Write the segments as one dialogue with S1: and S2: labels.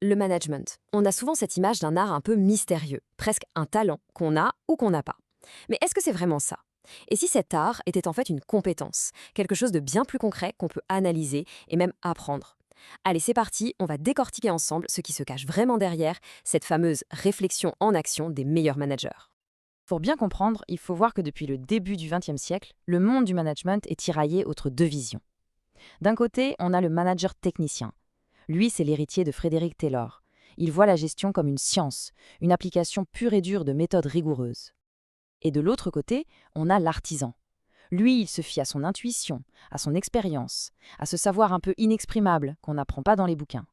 S1: Le management. On a souvent cette image d'un art un peu mystérieux, presque un talent qu'on a ou qu'on n'a pas. Mais est-ce que c'est vraiment ça? Et si cet art était en fait une compétence, quelque chose de bien plus concret qu'on peut analyser et même apprendre? Allez, c'est parti, on va décortiquer ensemble ce qui se cache vraiment derrière cette fameuse réflexion en action des meilleurs managers.
S2: Pour bien comprendre, il faut voir que depuis le début du XXe siècle, le monde du management est tiraillé entre deux visions. D'un côté, on a le manager technicien. Lui, c'est l'héritier de Frédéric Taylor. Il voit la gestion comme une science, une application pure et dure de méthodes rigoureuses. Et de l'autre côté, on a l'artisan. Lui, il se fie à son intuition, à son expérience, à ce savoir un peu inexprimable qu'on n'apprend pas dans les bouquins.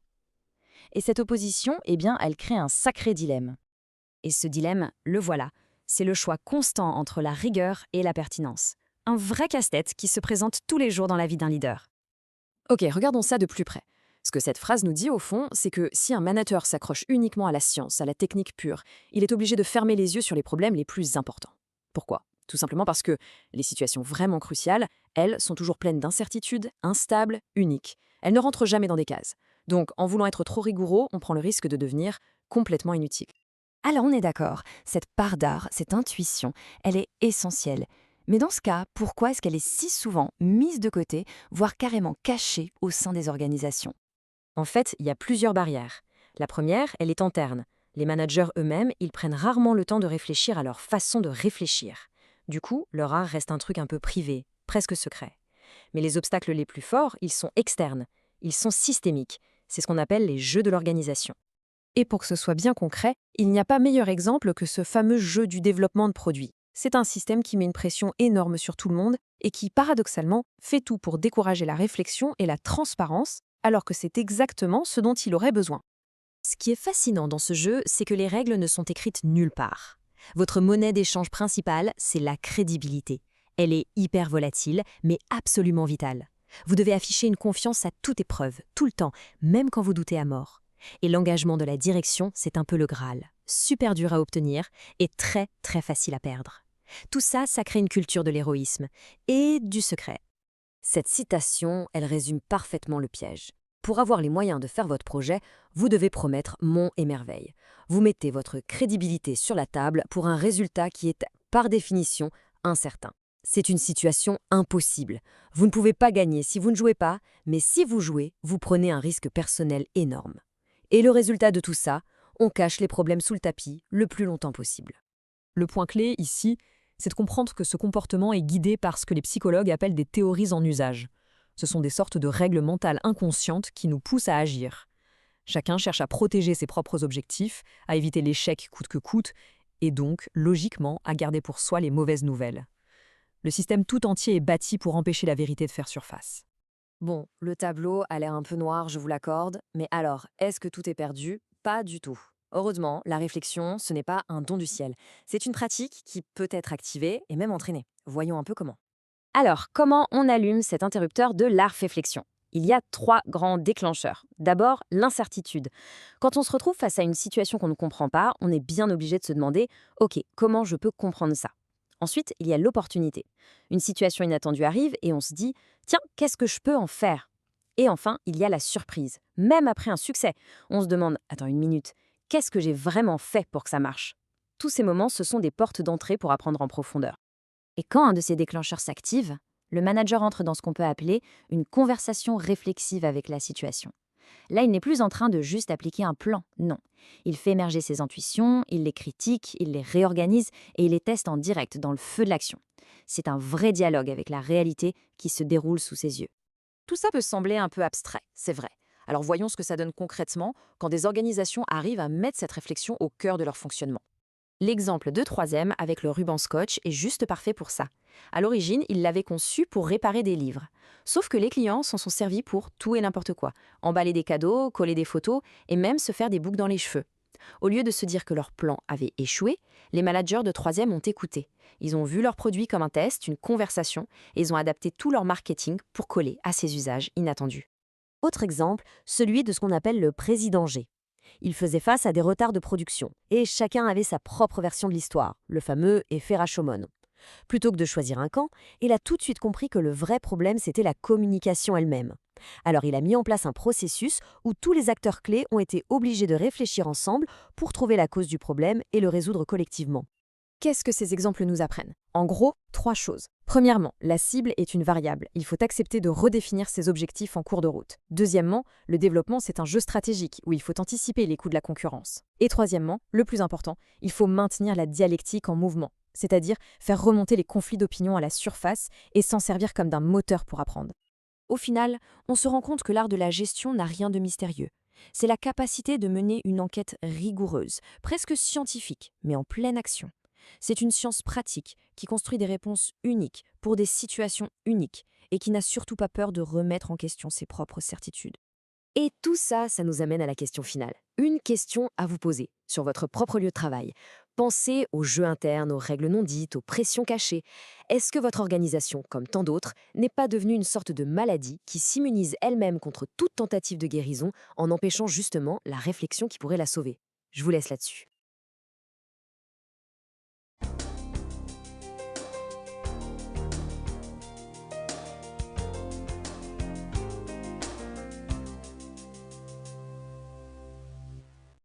S2: Et cette opposition, eh bien, elle crée un sacré dilemme.
S1: Et ce dilemme, le voilà. C'est le choix constant entre la rigueur et la pertinence. Un vrai casse-tête qui se présente tous les jours dans la vie d'un leader. Ok, regardons ça de plus près. Ce que cette phrase nous dit au fond, c'est que si un manager s'accroche uniquement à la science, à la technique pure, il est obligé de fermer les yeux sur les problèmes les plus importants. Pourquoi? Tout simplement parce que les situations vraiment cruciales, elles, sont toujours pleines d'incertitudes, instables, uniques. Elles ne rentrent jamais dans des cases. Donc, en voulant être trop rigoureux, on prend le risque de devenir complètement inutile. Alors on est d'accord, cette part d'art, cette intuition, elle est essentielle. Mais dans ce cas, pourquoi est-ce qu'elle est si souvent mise de côté, voire carrément cachée au sein des organisations? En fait, il y a plusieurs barrières. La première, elle est interne. Les managers eux-mêmes, ils prennent rarement le temps de réfléchir à leur façon de réfléchir. Du coup, leur art reste un truc un peu privé, presque secret. Mais les obstacles les plus forts, ils sont externes. Ils sont systémiques. C'est ce qu'on appelle les jeux de l'organisation. Et pour que ce soit bien concret, il n'y a pas meilleur exemple que ce fameux jeu du développement de produits. C'est un système qui met une pression énorme sur tout le monde et qui, paradoxalement, fait tout pour décourager la réflexion et la transparence, alors que c'est exactement ce dont il aurait besoin. Ce qui est fascinant dans ce jeu, c'est que les règles ne sont écrites nulle part. Votre monnaie d'échange principale, c'est la crédibilité. Elle est hyper volatile, mais absolument vitale. Vous devez afficher une confiance à toute épreuve, tout le temps, même quand vous doutez à mort. Et l'engagement de la direction, c'est un peu le Graal. Super dur à obtenir et très très facile à perdre. Tout ça, ça crée une culture de l'héroïsme et du secret. Cette citation, elle résume parfaitement le piège. Pour avoir les moyens de faire votre projet, vous devez promettre monts et merveilles. Vous mettez votre crédibilité sur la table pour un résultat qui est, par définition, incertain. C'est une situation impossible. Vous ne pouvez pas gagner si vous ne jouez pas, mais si vous jouez, vous prenez un risque personnel énorme. Et le résultat de tout ça, on cache les problèmes sous le tapis le plus longtemps possible.
S3: Le point clé, ici, c'est de comprendre que ce comportement est guidé par ce que les psychologues appellent des théories en usage. Ce sont des sortes de règles mentales inconscientes qui nous poussent à agir. Chacun cherche à protéger ses propres objectifs, à éviter l'échec coûte que coûte, et donc, logiquement, à garder pour soi les mauvaises nouvelles. Le système tout entier est bâti pour empêcher la vérité de faire surface.
S1: Bon, le tableau a l'air un peu noir, je vous l'accorde, mais alors, est-ce que tout est perdu? Pas du tout. Heureusement, la réflexion, ce n'est pas un don du ciel. C'est une pratique qui peut être activée et même entraînée. Voyons un peu comment. Alors, comment on allume cet interrupteur de la réflexion? Il y a 3 grands déclencheurs. D'abord, l'incertitude. Quand on se retrouve face à une situation qu'on ne comprend pas, on est bien obligé de se demander « Ok, comment je peux comprendre ça ?» Ensuite, il y a l'opportunité. Une situation inattendue arrive et on se dit « Tiens, qu'est-ce que je peux en faire ?» Et enfin, il y a la surprise. Même après un succès, on se demande « Attends une minute, qu'est-ce que j'ai vraiment fait pour que ça marche ?» Tous ces moments, ce sont des portes d'entrée pour apprendre en profondeur. Et quand un de ces déclencheurs s'active, le manager entre dans ce qu'on peut appeler une conversation réflexive avec la situation. Là, il n'est plus en train de juste appliquer un plan, non. Il fait émerger ses intuitions, il les critique, il les réorganise et il les teste en direct dans le feu de l'action. C'est un vrai dialogue avec la réalité qui se déroule sous ses yeux. Tout ça peut sembler un peu abstrait, c'est vrai. Alors voyons ce que ça donne concrètement quand des organisations arrivent à mettre cette réflexion au cœur de leur fonctionnement. L'exemple de troisième avec le ruban scotch est juste parfait pour ça. À l'origine, ils l'avaient conçu pour réparer des livres. Sauf que les clients s'en sont servis pour tout et n'importe quoi. Emballer des cadeaux, coller des photos et même se faire des boucles dans les cheveux. Au lieu de se dire que leur plan avait échoué, les managers de troisième ont écouté. Ils ont vu leur produit comme un test, une conversation, et ils ont adapté tout leur marketing pour coller à ces usages inattendus. Autre exemple, celui de ce qu'on appelle le président G. Il faisait face à des retards de production, et chacun avait sa propre version de l'histoire, le fameux effet Rashomon. Plutôt que de choisir un camp, il a tout de suite compris que le vrai problème, c'était la communication elle-même.
S4: Alors il a mis en place un processus où tous les acteurs clés ont été obligés de réfléchir ensemble pour trouver la cause du problème et le résoudre collectivement.
S2: Qu'est-ce que ces exemples nous apprennent? En gros, 3 choses. Premièrement, la cible est une variable. Il faut accepter de redéfinir ses objectifs en cours de route. Deuxièmement, le développement, c'est un jeu stratégique où il faut anticiper les coûts de la concurrence. Et troisièmement, le plus important, il faut maintenir la dialectique en mouvement, c'est-à-dire faire remonter les conflits d'opinion à la surface et s'en servir comme d'un moteur pour apprendre.
S4: Au final, on se rend compte que l'art de la gestion n'a rien de mystérieux. C'est la capacité de mener une enquête rigoureuse, presque scientifique, mais en pleine action. C'est une science pratique qui construit des réponses uniques pour des situations uniques et qui n'a surtout pas peur de remettre en question ses propres certitudes. Et tout ça, ça nous amène à la question finale. Une question à vous poser sur votre propre lieu de travail. Pensez aux jeux internes, aux règles non dites, aux pressions cachées. Est-ce que votre organisation, comme tant d'autres, n'est pas devenue une sorte de maladie qui s'immunise elle-même contre toute tentative de guérison en empêchant justement la réflexion qui pourrait la sauver? Je vous laisse là-dessus.